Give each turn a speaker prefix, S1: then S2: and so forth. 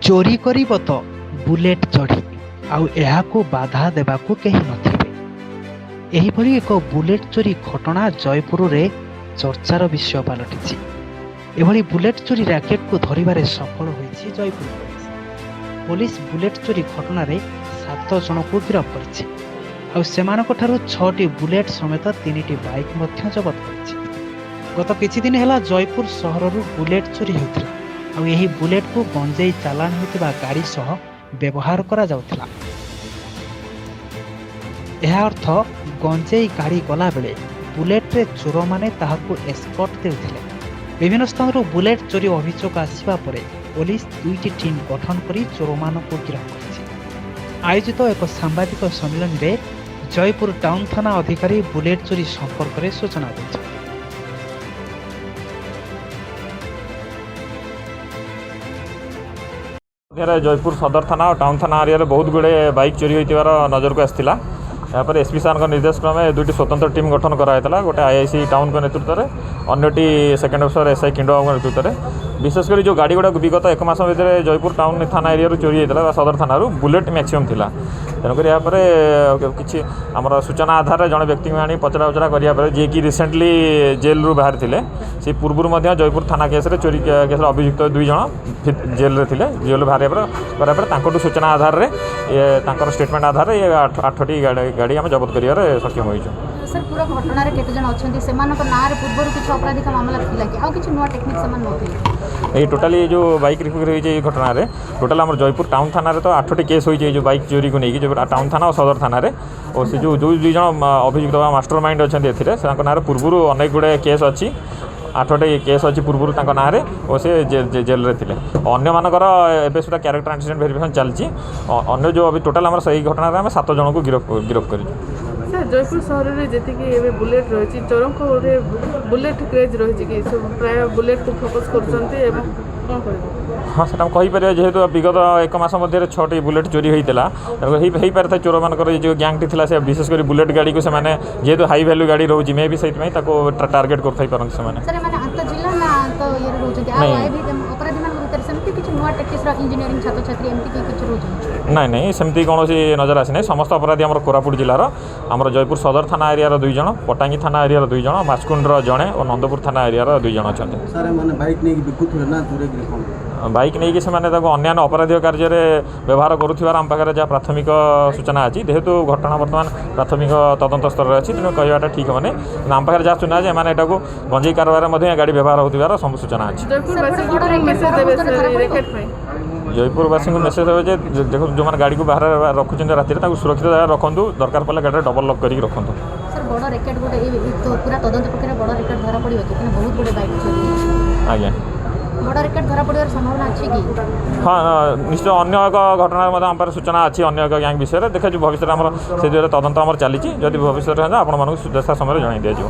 S1: चोरी करिब तो बुलेट चढ़ी आउ एहाकू बाधा देबाकू केही नथिबे। एहिभଳି एक बुलेट चोरी घटना जयपुर रे चर्चार विषय पलटिछि। एभଳି बुलेट चोरी रैकेट को धरिबारे सफल होइछि जयपुर पुलिस। पुलिस बुलेट चोरी घटना रे 7 जन को गिरफ्त करिछि आउ सेमानक ठारू 6टी बुलेट समेत 3टी बाइक मध्य जब्त करिछि। गत किछि दिन हेला जयपुर सहररु बुलेट चोरी होइथिला आउ एही बुलेट को गंजेई चालान होइतिबा गाड़ी सह व्यवहार करा जाउथिला। एहा अर्थ गंजेई गाड़ी गला बेले बुलेट रे चोर माने ताहाकू एस्कॉर्ट देउथिले। विभिन्न स्थानरू बुलेट चोरी अभियोग आसिबा परे पुलिस 2टी टीम गठन करी चोरमानकू गिरफ्त करिछि। आयोजित एक सांबादिक सम्मेलन रे जयपुर टाउन थाना अधिकारी बुलेट चोरी संपर्क में सूचना दैछथि।
S2: जयपुर सदर थाना और टाउन थाना एरिया बहुत गुड़े बाइक चोरी होइतिबार नजर को आसला। यहाँ पर एसपी सार निर्देश क्रमे 2टी स्वतंत्र टीम गठन कराइला। गोटे आईआईसी टाउन को नेतृत्व में अन्यटी सेकेंड अफिसर एसआई किंडो नेतृत्व में विशेषकर जो गाड़ी गुड़ा विगत 1 मास भितर जयपुर टाउन थाना एरिया चोरी होता सदर थाना बुलेट मैक्सिमम थिला। तेणुक कि आमर सूचना आधार में जड़े व्यक्ति आनी पचरा उचरा कराया जी कि रिसेंटली जेल रू बाहर थे सी पूर्व जयपुर थाना केस चोरी केस अभियुक्त 2 जन जेल थे। जेल बाहर सूचना आधार में स्टेटमेंट आधार ये 8टी गाड़ी आम जबत कर सक्षम हो।
S3: सर पूरा घटना रे केते जन अछंती सेमानक नार पूर्वरु किछ अपराधिक मामला थिला कि आ किछ नुवा टेक्निक समान नथि।
S2: ये टोटाली जो बाइक रिकवरी होई जे घटना रे टोटाल हमर जयपुर टाउन थाना रे तो 8टी केस होई जे जो बाइक चोरी को नेकी जो टाउन थाना और सदर थाना रे और से जो 2 जन अभियुक्त मास्टर माइंड अछंती एथिरे से नार पूर्वरु अनेक गुडे केस अछि। 8टी केस अच्छी पूर्व तांको नारे और से जेल रे थिले। अन्य मानकर एबे सुधा कैरेक्टर एंटीसीडेंट वेरिफिकेशन चलची। अन्य जो अभी टोटाल हमर सही घटना रे हम 7 जन को गिरफ्त करी।
S4: सर जयपुर सहर में जी एवं बुलेट रही चोरों को बुलेट क्रेज रही कि सब प्राय बुलेट को फोकस कर
S2: हाँ से कहीपर जेहेतु विगत 1 मास मध्य 6टी बुलेट चोरी होता हो पारे था। चोर मान जो गैंगटी थी से विशेषकर बुलेट गाड़ी को जेहेतु हाई वैल्यू गाड़ी रोचे मे भी से टार्गेट कर नहीं नहीं सेमती कौन नजर आसी ना। समस्त अपराधी आम कोरापुट जिलार आम जयपुर सदर थाना एरिया 2 जन पटांगी थाना एरिया 2 जन मास्कुंड्र जड़े और नंदपुर थाना एरिया 2 जन अच्छा। बाइक नहीं कि अन्य अपराधिक कार्य व्यवहार करुवार आम पाखे जहाँ प्राथमिक सूचना अच्छी। जेहेतु घटना बर्तमान प्राथमिक तदंत स्तर में अच्छी तेणु कहवाटा ठीक होने आम पाखे जहाँ सुना मैंने गंजेई कारबार गाड़ी व्यवहार होता सब सूचना अच्छी। जयपुरवासी को मेसेज हो देखो जो मैंने गाड़ी को बाहर रखुच्च राति सुरक्षित जगह रखु दरकार पड़े गाड़ी डबल लक कर रखु। आज्ञा हाँ निश्चय अन्य एक घटना सूचना अच्छी अन्य एक गैंग विषय देखा भविष्य से तदंत चली जदि भविष्य आप समय जन दिज्व।